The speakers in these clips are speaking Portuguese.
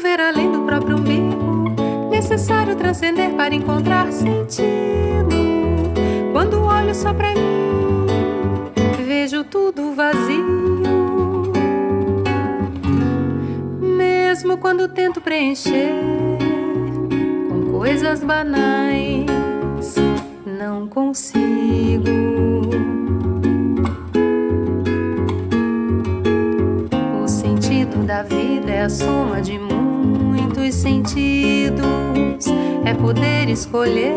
ver além do próprio umbigo, necessário transcender para encontrar sentido. Quando olho só pra mim, vejo tudo vazio. Mesmo quando tento preencher com coisas banais, não consigo. O sentido da vida é a soma de muitos sentidos, é poder escolher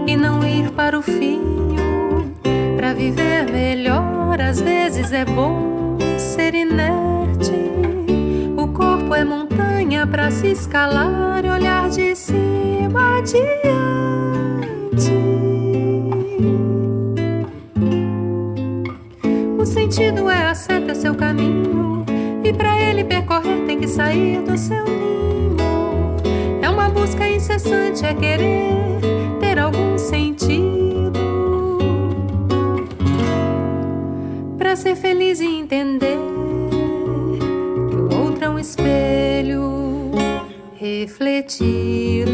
e não ir para o fim. Pra viver melhor, às vezes é bom ser inerte. O corpo é montanha pra se escalar e olhar de cima adiante. O sentido é a seta, seu caminho, e pra ele percorrer tem que sair do seu ninho. É uma busca incessante, é querer ter algum sentido, pra ser feliz e entender que o outro é um espelho refletido.